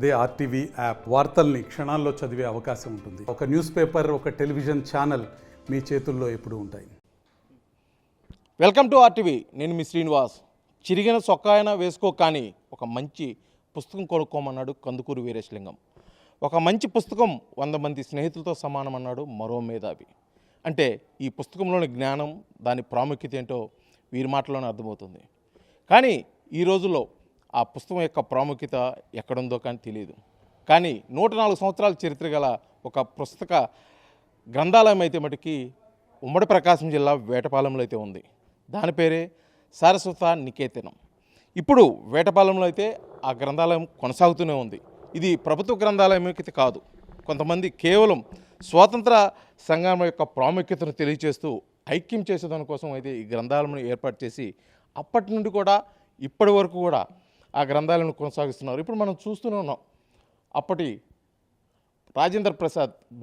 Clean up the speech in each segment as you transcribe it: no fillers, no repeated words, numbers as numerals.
అదే RTV app వార్తల్ని క్షణాల్లో చదివే అవకాశం ఉంటుంది. ఒక న్యూస్ పేపర్, ఒక టెలివిజన్ ఛానల్ మీ చేతుల్లో ఎప్పుడూ ఉంటాయి. Welcome to RTV. నేను మీ శ్రీనివాస్. చిరిగిన సొక్కాయన వేసుకో కానీ ఒక మంచి పుస్తకం కొనుక్కోమన్నాడు కందుకూరి వీరేశలింగం. ఒక మంచి పుస్తకం 100 మంది స్నేహితులతో సమానమన్నాడు మరో మేధావి. అంటే ఈ పుస్తకంలోని జ్ఞానం, దాని ప్రాముఖ్యత ఏంటో వీరి మాటలోనే అర్థమవుతుంది. కానీ ఈ రోజుల్లో ఆ పుస్తకం యొక్క ప్రాముఖ్యత ఎక్కడుందో కానీ తెలియదు. కానీ 104 సంవత్సరాల చరిత్ర గల ఒక పుస్తక గ్రంథాలయం అయితే మటుకి ఉమ్మడి ప్రకాశం జిల్లా వేటపాలెంలో అయితే ఉంది. దాని పేరే సారస్వత నికేతనం. ఇప్పుడు వేటపాలెంలో అయితే ఆ గ్రంథాలయం కొనసాగుతూనే ఉంది. ఇది ప్రభుత్వ గ్రంథాలయం అయితే కాదు. కొంతమంది కేవలం స్వాతంత్ర సంగ్రామం యొక్క ప్రాముఖ్యతను తెలియజేస్తూ ఐక్యం చేసేదానికోసం అయితే ఈ గ్రంథాలయం ఏర్పాటు చేసి అప్పటి నుండి కూడా ఇప్పటి వరకు కూడా ఆ గ్రంథాలను కొనసాగిస్తున్నారు. ఇప్పుడు మనం చూస్తూనే ఉన్నాం. అప్పటి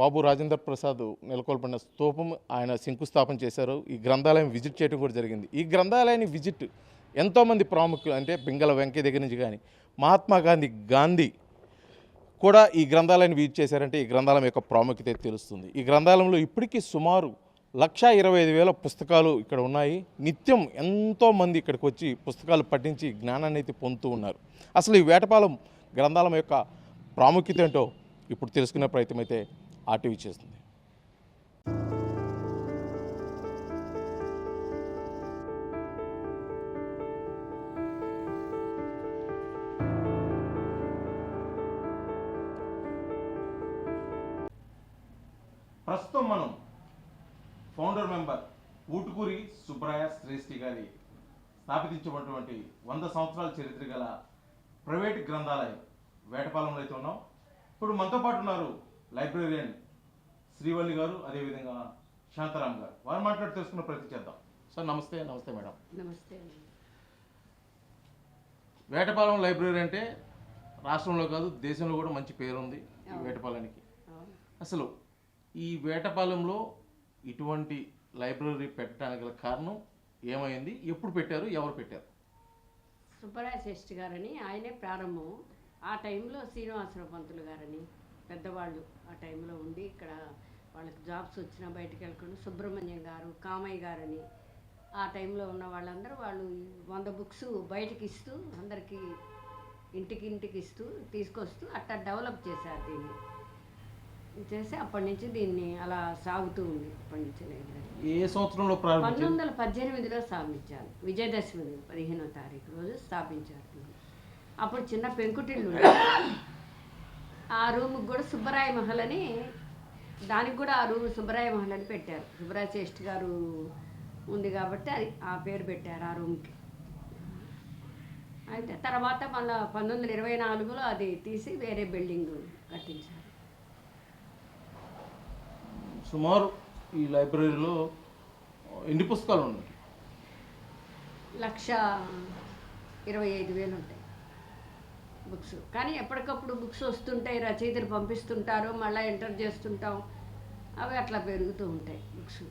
బాబు రాజేంద్ర ప్రసాద్ నెలకొల్పిన స్తూపం ఆయన శంకుస్థాపన చేశారు. ఈ గ్రంథాలయం విజిట్ చేయడం కూడా జరిగింది. ఈ గ్రంథాలయాన్ని విజిట్ ఎంతోమంది ప్రాముఖ్యులు, అంటే పింగళ వెంకయ్య దగ్గర నుంచి కానీ మహాత్మా గాంధీ కూడా ఈ గ్రంథాలయాన్ని విజిట్ చేశారంటే ఈ గ్రంథాలయం యొక్క ప్రాముఖ్యత తెలుస్తుంది. ఈ గ్రంథాలయంలో ఇప్పటికీ సుమారు 125,000 పుస్తకాలు ఇక్కడ ఉన్నాయి. నిత్యం ఎంతోమంది ఇక్కడికి వచ్చి పుస్తకాలు పఠించి జ్ఞానాన్ని అయితే పొందుతూ ఉన్నారు. అసలు ఈ వేటపాలెం గ్రంథాలయం యొక్క ప్రాముఖ్యత ఏంటో ఇప్పుడు తెలుసుకునే ప్రయత్నం అయితే ఆర్టీవీ చేస్తుంది. ప్రస్తుతం మనం ఫౌండర్ మెంబర్ ఊటుకూరి సుబ్రాయ శ్రేష్ఠి గారి స్థాపించబడినటువంటి 100 సంవత్సరాల చరిత్ర గల ప్రైవేట్ గ్రంథాలయం వేటపాలెంలో అయితే ఉన్నాం. ఇప్పుడు మనతో పాటు ఉన్నారు లైబ్రేరియన్ శ్రీవల్లి గారు, అదేవిధంగా శాంతారాం గారు. వారు మాట్లాడి తెలుసుకున్న ప్రయత్నం చేద్దాం. సార్ నమస్తే. నమస్తే మేడం. నమస్తే. వేటపాలెం లైబ్రరీ అంటే రాష్ట్రంలో కాదు దేశంలో కూడా మంచి పేరు ఉంది ఈ వేటపాలెంకి. అసలు ఈ వేటపాలెంలో ఇటువంటి లైబ్రరీ పెట్టడానికి గల కారణం ఏమైంది, ఎప్పుడు పెట్టారు, ఎవరు పెట్టారు? సుబ్బరాయ శ్రేష్ఠి గారని ఆయనే ప్రారంభం. ఆ టైంలో శ్రీనివాసరావు పంతులు గారని పెద్దవాళ్ళు ఆ టైంలో ఉండి ఇక్కడ వాళ్ళకి జాబ్స్ వచ్చినా బయటకు వెళ్ళకుండా సుబ్రహ్మణ్యం గారు, కామయ్య గారని ఆ టైంలో ఉన్న వాళ్ళందరూ వాళ్ళు 100 బుక్స్ బయటకి ఇస్తూ అందరికీ ఇంటికి ఇస్తూ తీసుకొస్తూ అట్లా డెవలప్ చేశారు. దీన్ని చేసి అప్పటి నుంచి దీన్ని అలా సాగుతూ ఉంది. అప్పటి నుంచి ఏ సంవత్సరంలో 1918లో స్థాపించారు. విజయదశమి 15వ తారీఖు రోజు స్థాపించారు. అప్పుడు చిన్న పెంకుటిల్లు ఆ రూమ్కి కూడా సుబ్బరాయ మహల్ అని, దానికి కూడా ఆ రూమ్ సుబ్బరాయ మహల్ అని పెట్టారు. సుబ్బరాయ శ్రేష్ఠి గారు ఉంది కాబట్టి అది ఆ పేరు పెట్టారు ఆ రూమ్కి. అయితే తర్వాత మళ్ళీ 1924లో అది తీసి వేరే బిల్డింగ్ కట్టించారు. సుమారు ఈ లైబ్రరీలో ఎన్ని పుస్తకాలు ఉన్నాయి? 125,000 ఉంటాయి బుక్స్. కానీ ఎప్పటికప్పుడు బుక్స్ వస్తుంటాయి, రచయితలు పంపిస్తుంటారు, మళ్ళీ ఎంటర్ చేస్తుంటాం, అవి అట్లా పెరుగుతూ ఉంటాయి బుక్స్.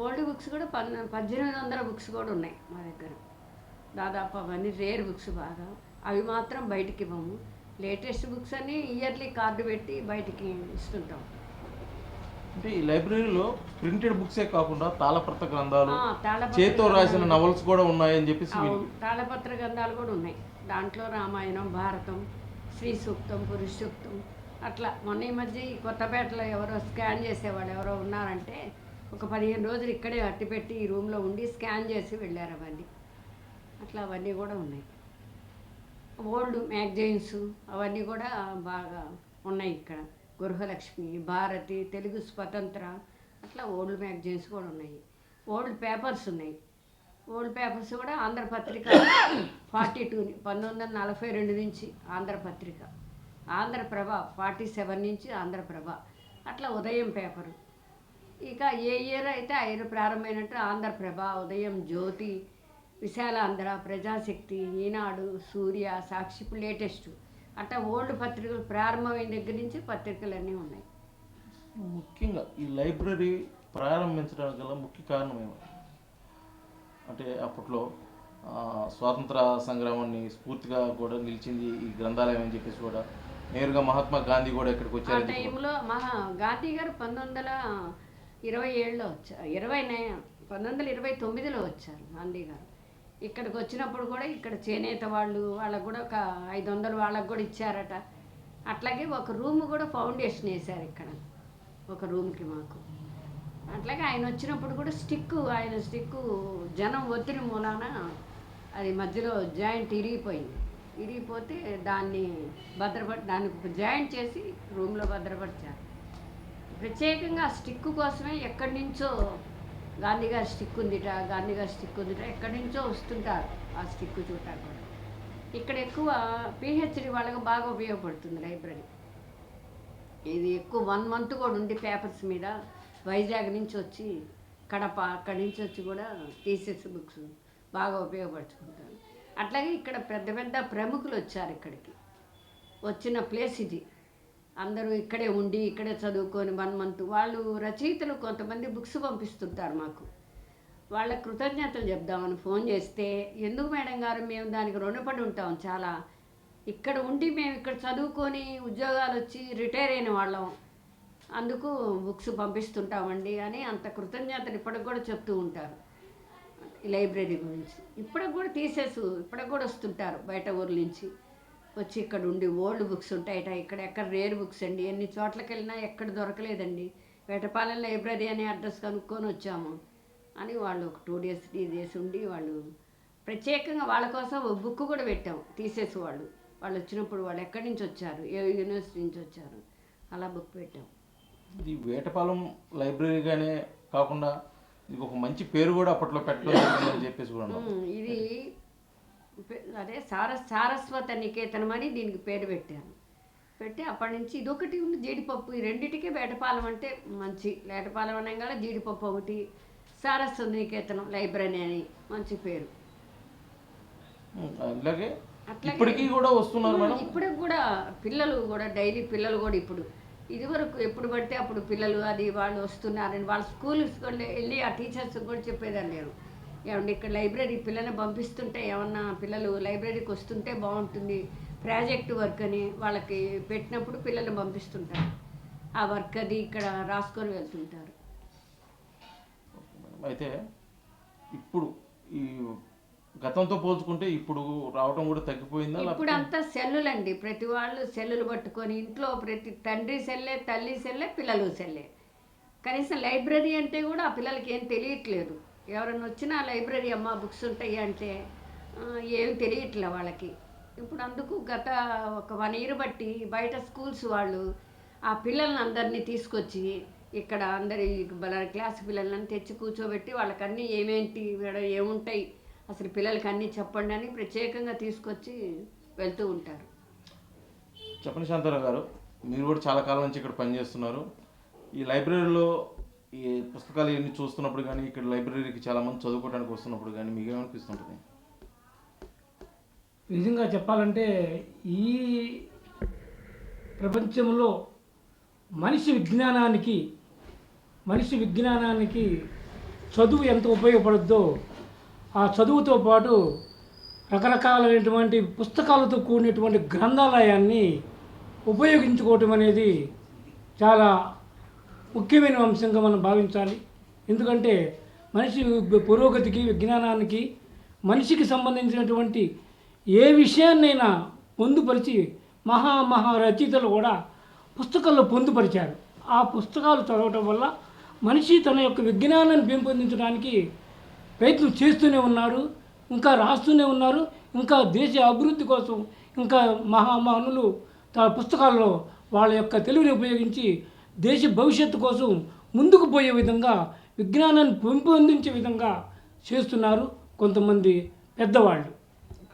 ఓల్డ్ బుక్స్ కూడా 1800 బుక్స్ కూడా ఉన్నాయి మా దగ్గర. దాదాపు అవన్నీ రేర్ బుక్స్ బాగా. అవి మాత్రం బయటికి ఇవ్వము. లేటెస్ట్ బుక్స్ అన్నీ ఇయర్లీ కార్డు పెట్టి బయటికి ఇస్తుంటాం. అంటే ఈ లైబ్రరీలో ప్రింటెడ్ బుక్సే కాకుండా తాళపత్ర గ్రంథాలు, చేతితో రాసిన నవల్స్ కూడా ఉన్నాయని చెప్పేసి. తాళపత్ర గ్రంథాలు కూడా ఉన్నాయి. దాంట్లో రామాయణం, భారతం, శ్రీ సూక్తం, పురుష సూక్తం అట్లా. మొన్న ఈ మధ్య ఈ కొత్తపేటలో ఎవరో స్కాన్ చేసేవాళ్ళు ఎవరో ఉన్నారంటే ఒక 15 రోజులు ఇక్కడే అట్టిపెట్టి ఈ రూమ్లో ఉండి స్కాన్ చేసి వెళ్ళారు అవన్నీ. అట్లా అవన్నీ కూడా ఉన్నాయి. ఓల్డ్ మ్యాగజైన్స్ అవన్నీ కూడా బాగా ఉన్నాయి ఇక్కడ. గృహలక్ష్మి, భారతి, తెలుగు స్వతంత్ర అట్లా ఓల్డ్ మ్యాగజైన్స్ కూడా ఉన్నాయి. ఓల్డ్ పేపర్స్ ఉన్నాయి. ఓల్డ్ పేపర్స్ కూడా ఆంధ్రపత్రిక 42 1942 నుంచి ఆంధ్రపత్రిక, ఆంధ్రప్రభ 47 నుంచి ఆంధ్రప్రభ అట్లా ఉదయం పేపరు. ఇక ఏ ఇయర్ అయితే ఆ ఇయర్ ప్రారంభమైనట్టు ఆంధ్రప్రభ, ఉదయం, జ్యోతి, విశాలాంధ్ర, ప్రజాశక్తి, ఈనాడు, సూర్య, సాక్షి లేటెస్ట్ అట్లా ఓల్డ్ పత్రికలు ప్రారంభమైన దగ్గర నుంచి పత్రికలన్నీ ఉన్నాయి. ముఖ్యంగా ఈ లైబ్రరీ ప్రారంభించడానికి గల ముఖ్య కారణం ఏమి? అంటే అప్పట్లో స్వాతంత్ర సంగ్రామాన్ని స్ఫూర్తిగా కూడా నిలిచింది ఈ గ్రంథాలయం అని చెప్పేసి కూడా నేరుగా మహాత్మా గాంధీ కూడా ఇక్కడికి ఆ వచ్చారు. టైంలో గాంధీ గారు 1927లో వచ్చారు, 1929లో వచ్చారు గాంధీ గారు. ఇక్కడికి వచ్చినప్పుడు కూడా ఇక్కడ చేనేత వాళ్ళకు కూడా ఒక 500 వాళ్ళకు కూడా ఇచ్చారట. అట్లాగే ఒక రూమ్ కూడా ఫౌండేషన్ వేశారు ఇక్కడ, ఒక రూమ్కి మాకు. అట్లాగే ఆయన వచ్చినప్పుడు కూడా ఆయన స్టిక్కు జనం ఒత్తిడి మూలాన అది మధ్యలో జాయింట్ ఇరిగిపోతే దాన్ని దానికి జాయింట్ చేసి రూమ్లో భద్రపరిచారు. ప్రత్యేకంగా ఆ స్టిక్కు కోసమే ఎక్కడి నుంచో గాంధీ గారి స్టిక్ ఉందిట ఎక్కడి నుంచో వస్తుంటారు ఆ స్టిక్కు చూడటానికి కూడా. ఇక్కడ ఎక్కువ పిహెచ్డి వాళ్ళకి బాగా ఉపయోగపడుతుంది లైబ్రరీ. ఇది ఎక్కువ 1 month కూడా ఉండి పేపర్స్ మీద వైజాగ్ నుంచి వచ్చి కడప అక్కడి నుంచి వచ్చి కూడా థీసిస్ బుక్స్ బాగా ఉపయోగపడుచుకుంటారు. అట్లాగే ఇక్కడ పెద్ద పెద్ద ప్రముఖులు వచ్చారు ఇక్కడికి, వచ్చిన ప్లేస్ ఇది. అందరూ ఇక్కడే ఉండి ఇక్కడే చదువుకొని 1 month వాళ్ళు రచయితలు కొంతమంది బుక్స్ పంపిస్తుంటారు మాకు. వాళ్ళ కృతజ్ఞతలు చెప్దామని ఫోన్ చేస్తే, ఎందుకు మేడం గారు, మేము దానికి రుణపడి ఉంటాం చాలా. ఇక్కడ ఉండి మేము ఇక్కడ చదువుకొని ఉద్యోగాలు వచ్చి రిటైర్ అయిన వాళ్ళం, అందుకు బుక్స్ పంపిస్తుంటామండి అని అంత కృతజ్ఞతలు ఇప్పటికి కూడా చెప్తూ ఉంటారు ఈ లైబ్రరీ గురించి. ఇప్పటికి కూడా ఇప్పటికి కూడా వస్తుంటారు బయట ఊర్ల నుంచి వచ్చి ఇక్కడ ఉండి. ఓల్డ్ బుక్స్ ఉంటాయట ఇక్కడ, ఎక్కడ రేర్ బుక్స్ అండి, ఎన్ని చోట్లకి వెళ్ళినా ఎక్కడ దొరకలేదండి, వేటపాలెం లైబ్రరీ అనే అడ్రస్ కనుక్కొని వచ్చాము అని వాళ్ళు ఒక 2 days 3 days ఉండి వాళ్ళు ప్రత్యేకంగా వాళ్ళ కోసం ఒక బుక్ కూడా పెట్టాం. వాళ్ళు వచ్చినప్పుడు వాళ్ళు ఎక్కడి నుంచి వచ్చారు, ఏ యూనివర్సిటీ నుంచి వచ్చారు, అలా బుక్ పెట్టాం. ఇది వేటపాలెం లైబ్రరీగానే కాకుండా ఇది ఒక మంచి పేరు కూడా అప్పట్లో పెట్టాలని చెప్పేసి కూడా ఇది అదే సారస్వత నికేతనం అని దీనికి పేరు పెట్టి అప్పటి నుంచి ఇదొకటి ఉంది, జీడిపప్పు. ఈ రెండింటికే వేటపాలెం అంటే మంచి, వేటపాలెం అనగా జీడిపప్పు ఒకటి, సారస్వత నికేతనం లైబ్రరీ అని మంచి పేరు. అలాగే ఇప్పటికీ కూడా వస్తున్నారు మేడం. ఇప్పటికి కూడా పిల్లలు కూడా డైలీ పిల్లలు కూడా ఇప్పుడు ఇదివరకు ఎప్పుడు పడితే అప్పుడు పిల్లలు అది వాళ్ళు వస్తున్నారని వాళ్ళ స్కూల్స్ వెళ్ళి ఆ టీచర్స్ కూడా చెప్పేదాన్ని నేను, ఏమంటే ఇక్కడ లైబ్రరీ పిల్లల్ని పంపిస్తుంటే ఏమన్నా పిల్లలు లైబ్రరీకి వస్తుంటే బాగుంటుంది, ప్రాజెక్ట్ వర్క్ అని వాళ్ళకి పెట్టినప్పుడు పిల్లల్ని పంపిస్తుంటారు. ఆ వర్క్ అది ఇక్కడ రాసుకొని వెళ్తుంటారు. అయితే ఇప్పుడు ఈ గతంతో పోల్చుకుంటే ఇప్పుడు రావటం కూడా తగ్గిపోయిందా? ఇప్పుడు అంతా సెల్లులండి, ప్రతి వాళ్ళు సెల్లులు పట్టుకొని ఇంట్లో ప్రతి తండ్రి సెల్లే, తల్లి సెల్లే, పిల్లలు సెల్లే. కనీసం లైబ్రరీ అంటే కూడా ఆ పిల్లలకి ఏం తెలియట్లేదు. ఎవరైనా వచ్చినా లైబ్రరీ అమ్మ బుక్స్ ఉంటాయి అంటే ఏం తెలియట్లే వాళ్ళకి. ఇప్పుడు అందుకు గత ఒక 1 year బట్టి బయట స్కూల్స్ వాళ్ళు ఆ పిల్లల్ని అందరినీ తీసుకొచ్చి ఇక్కడ అందరి క్లాస్ పిల్లలని తెచ్చి కూర్చోబెట్టి వాళ్ళకన్నీ ఏమేంటి ఏముంటాయి అసలు పిల్లలకి అన్నీ చెప్పండి అని ప్రత్యేకంగా తీసుకొచ్చి వెళ్తూ ఉంటారు. చెప్పండి శాంతారావు గారు, మీరు కూడా చాలా కాలం నుంచి ఇక్కడ పనిచేస్తున్నారు. ఈ లైబ్రరీలో ఈ పుస్తకాలు ఇవన్నీ చూస్తున్నప్పుడు కానీ ఇక్కడ లైబ్రరీకి చాలామంది చదువుకోవడానికి వస్తున్నప్పుడు కానీ మీకు ఏమనిపిస్తుంటుంది? నిజంగా చెప్పాలంటే ఈ ప్రపంచంలో మనిషి విజ్ఞానానికి చదువు ఎంత ఉపయోగపడుద్దో ఆ చదువుతో పాటు రకరకాలైనటువంటి పుస్తకాలతో కూడినటువంటి గ్రంథాలయాన్ని ఉపయోగించుకోవటం అనేది చాలా ముఖ్యమైన అంశంగా మనం భావించాలి. ఎందుకంటే మనిషి పురోగతికి, విజ్ఞానానికి, మనిషికి సంబంధించినటువంటి ఏ విషయాన్నైనా పొందుపరిచి మహా రచయితలు కూడా పుస్తకాల్లో పొందుపరిచారు. ఆ పుస్తకాలు చదవటం వల్ల మనిషి తన యొక్క విజ్ఞానాన్ని పెంపొందించడానికి ప్రయత్నం చేస్తూనే ఉన్నారు, ఇంకా రాస్తూనే ఉన్నారు. ఇంకా దేశ అభివృద్ధి కోసం ఇంకా మహామహనులు తన పుస్తకాల్లో వాళ్ళ యొక్క తెలివిని ఉపయోగించి దేశ భవిష్యత్తు కోసం ముందుకు పోయే విధంగా, విజ్ఞానాన్ని పెంపొందించే విధంగా చేస్తున్నారు కొంతమంది పెద్దవాళ్ళు.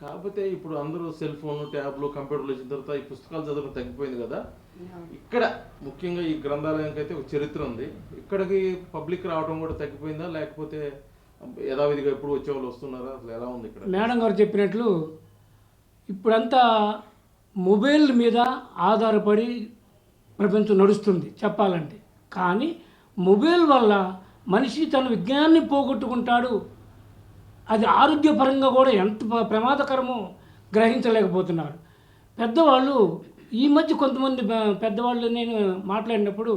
కాకపోతే ఇప్పుడు అందరూ సెల్ ఫోన్, ట్యాబ్లు, కంప్యూటర్లు వచ్చిన తర్వాత ఈ పుస్తకాలు చదవడం తగ్గిపోయింది కదా. ఇక్కడ ముఖ్యంగా ఈ గ్రంథాలయానికి అయితే ఒక చరిత్ర ఉంది. ఇక్కడికి పబ్లిక్ రావడం కూడా తగ్గిపోయిందా, లేకపోతే యథావిధిగా ఎప్పుడు వచ్చేవాళ్ళు వస్తున్నారా? అసలు ఎలా ఉంది ఇక్కడ? మేడం గారు చెప్పినట్లు ఇప్పుడంతా మొబైల్ మీద ఆధారపడి ప్రపంచం నడుస్తుంది చెప్పాలంటే. కానీ మొబైల్ వల్ల మనిషి తన విజ్ఞానాన్ని పోగొట్టుకుంటాడు, అది ఆరోగ్యపరంగా కూడా ఎంత ప్రమాదకరమో గ్రహించలేకపోతున్నారు. పెద్దవాళ్ళు ఈ మధ్య కొంతమంది పెద్దవాళ్ళు నేను మాట్లాడినప్పుడు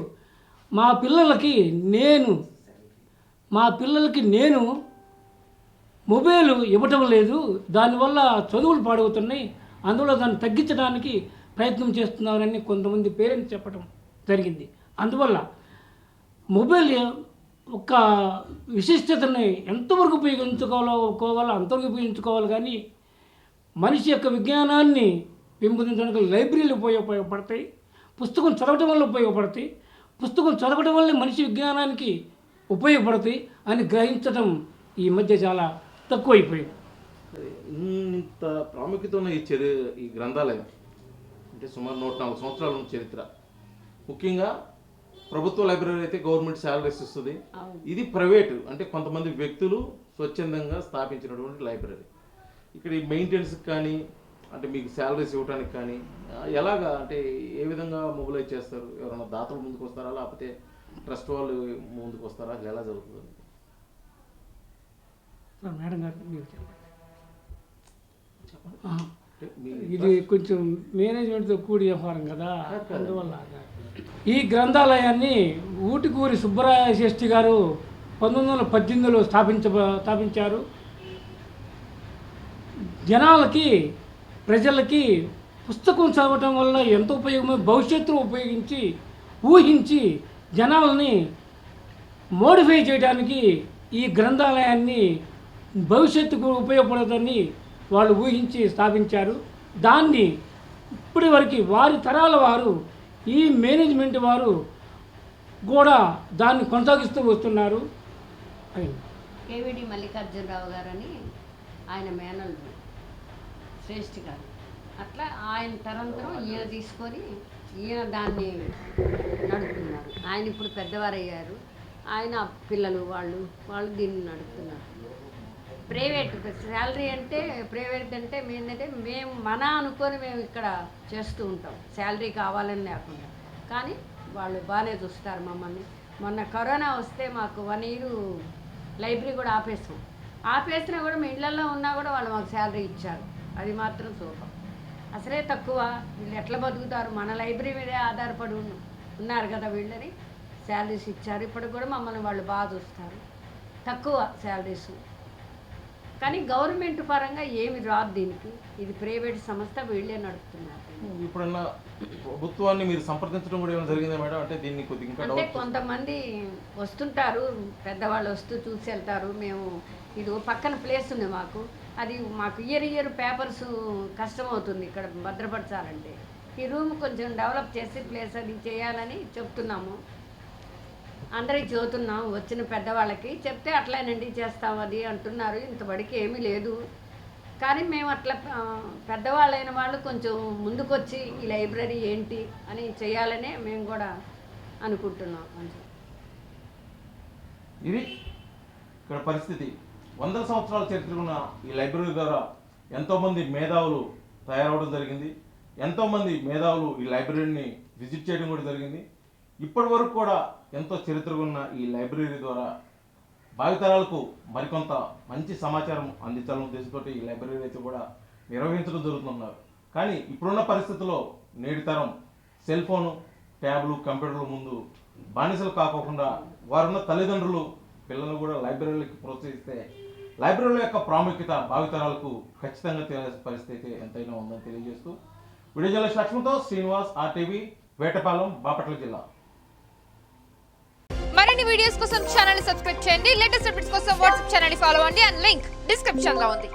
మా పిల్లలకి నేను మొబైల్ ఇవ్వటం లేదు, దానివల్ల చదువులు పాడవుతున్నాయి, అందువల్ల దాన్ని తగ్గించడానికి ప్రయత్నం చేస్తున్నారని కొంతమంది పేరెంట్స్ చెప్పడం జరిగింది. అందువల్ల మొబైల్ ఒక విశిష్టతని ఎంతవరకు ఉపయోగించుకోవాలో అంతవరకు ఉపయోగించుకోవాలి. కానీ మనిషి యొక్క విజ్ఞానాన్ని పెంపొందించడానికి లైబ్రరీలు ఉపయోగపడతాయి, పుస్తకం చదవటం వల్ల ఉపయోగపడతాయి, పుస్తకం చదవటం వల్ల మనిషి విజ్ఞానానికి ఉపయోగపడతాయి అని గ్రహించడం ఈ మధ్య చాలా తక్కువైపోయింది. ఇంత ప్రాముఖ్యత ఉన్న ఈ గ్రంథాలయం అంటే సుమారు 104 సంవత్సరాల ఉన్న చరిత్ర. ముఖ్యంగా ప్రభుత్వ లైబ్రరీ అయితే గవర్నమెంట్ శాలరీస్ ఇస్తుంది, ఇది ప్రైవేటు అంటే కొంతమంది వ్యక్తులు స్వచ్ఛందంగా స్థాపించినటువంటి లైబ్రరీ. ఇక్కడ ఈ మెయింటెనెన్స్కి కానీ అంటే మీకు శాలరీస్ ఇవ్వడానికి కానీ ఎలాగా అంటే ఏ విధంగా మొబిలైజ్ చేస్తారు? ఎవరైనా దాతలు ముందుకు వస్తారా, లేకపోతే ట్రస్ట్ వాళ్ళు ముందుకు వస్తారా? ఎలా జరుగుతుంది? మేడం గారు మీరు ఇది కొంచెం మేనేజ్మెంట్తో కూడి వ్యవహారం కదా, అందువల్ల ఈ గ్రంథాలయాన్ని ఊటికూరి సుబ్బరాయ శాస్త్రి గారు 1918లో స్థాపించారు. ప్రజలకి పుస్తకం చదవటం వల్ల ఎంతో ఉపయోగమే, భవిష్యత్తులో ఊహించి జనాలని మోడిఫై చేయడానికి ఈ గ్రంథాలయాన్ని భవిష్యత్తుకు ఉపయోగపడదని వాళ్ళు ఊహించి స్థాపించారు. దాన్ని ఇప్పటి వరకు వారి తరాల వారు, ఈ మేనేజ్మెంట్ వారు కూడా దాన్ని కొనసాగిస్తూ వస్తున్నారు. కేవిడి మల్లికార్జునరావు గారని ఆయన మేనల్లుడు శ్రేష్ఠి గారు, అట్లా ఆయన తరంతరం ఈయన తీసుకొని ఈయన దాన్ని నడుపుతున్నారు. ఆయన ఇప్పుడు పెద్దవారయ్యారు, ఆయన పిల్లలు వాళ్ళు దీన్ని నడుపుతున్నారు. ప్రైవేట్ శాలరీ అంటే ప్రైవేట్ అంటే మేము మన అనుకొని మేము ఇక్కడ చేస్తూ ఉంటాం, శాలరీ కావాలని లేకుండా. కానీ వాళ్ళు బాగానే చూస్తారు మమ్మల్ని. మొన్న కరోనా వస్తే మాకు 1 year లైబ్రరీ కూడా ఆపేసినా కూడా మేము ఇళ్లలో ఉన్నా కూడా వాళ్ళు మాకు శాలరీ ఇచ్చారు. అది మాత్రం సూపర్. అసలే తక్కువ, వీళ్ళు ఎట్లా బతుకుతారు, మన లైబ్రరీ మీదే ఆధారపడి ఉన్నారు కదా, వీళ్ళని శాలరీస్ ఇచ్చారు. ఇప్పుడు కూడా మమ్మల్ని వాళ్ళు బాగా చూస్తారు. తక్కువ శాలరీస్, కానీ గవర్నమెంట్ పరంగా ఏమి రాదు దీనికి. ఇది ప్రైవేట్ సంస్థ, వీళ్ళే నడుపుతున్నారు. ఇప్పుడన్నా ప్రభుత్వాన్ని మీరు సంప్రదించడం కూడా ఏమైనా జరిగిందా మేడం? అంటే దీన్ని కొద్దిగా అంటే కొంతమంది వస్తుంటారు, పెద్దవాళ్ళు వస్తూ చూసి వెళ్తారు. మేము ఇది పక్కన ప్లేస్ ఉంది మాకు ఇయర్ పేపర్స్ కష్టమవుతుంది ఇక్కడ భద్రపరచాలంటే. ఈ రూమ్ కొంచెం డెవలప్ చేసి ప్లేస్ అది చేయాలని చెప్తున్నాము, అందరికి చదువుతున్నాం. వచ్చిన పెద్దవాళ్ళకి చెప్తే అట్లానండి చేస్తాం అది అంటున్నారు. ఇంతవరకు ఏమీ లేదు, కానీ మేము అట్లా పెద్దవాళ్ళైన వాళ్ళు కొంచెం ముందుకొచ్చి ఈ లైబ్రరీ ఏంటి అని చేయాలనే మేము కూడా అనుకుంటున్నాం. కొంచెం ఇది ఇక్కడ పరిస్థితి. 100 సంవత్సరాల చరిత్ర ఉన్న ఈ లైబ్రరీ ద్వారా ఎంతోమంది మేధావులు తయారవడం జరిగింది. ఎంతోమంది మేధావులు ఈ లైబ్రరీని విజిట్ చేయడం కూడా జరిగింది. ఇప్పటి వరకు కూడా ఎంతో చరిత్ర ఉన్న ఈ లైబ్రరీ ద్వారా భావితరాలకు మరికొంత మంచి సమాచారం అందించాలనే ఉద్దేశంతో ఈ లైబ్రరీ అయితే కూడా నిర్వహించడం జరుగుతున్నారు. కానీ ఇప్పుడున్న పరిస్థితుల్లో నేటి తరం సెల్ ఫోను, ట్యాబ్లు, కంప్యూటర్ల ముందు బానిసలు కాకుండా వారున్న తల్లిదండ్రులు పిల్లలు కూడా లైబ్రరీలకు ప్రోత్సహిస్తే లైబ్రరీల యొక్క ప్రాముఖ్యత భావితరాలకు ఖచ్చితంగా తెలియాల్సిన పరిస్థితి ఎంతైనా ఉందని తెలియజేస్తూ వీడియో జర్నలిస్ట్ లక్ష్మణ్తో శ్రీనివాస్, RTV, వేటపాలెం, బాపట్ల జిల్లా. మరిన్ని వీడియోస్ కోసం ఛానల్ ని సబ్స్క్రైబ్ చేయండి. లేటెస్ట్ అప్డేట్స్ కోసం వాట్సాప్ ఛానల్ ని ఫాలో అవ్వండి. అండ్ లింక్ డిస్క్రిప్షన్ లో ఉంది.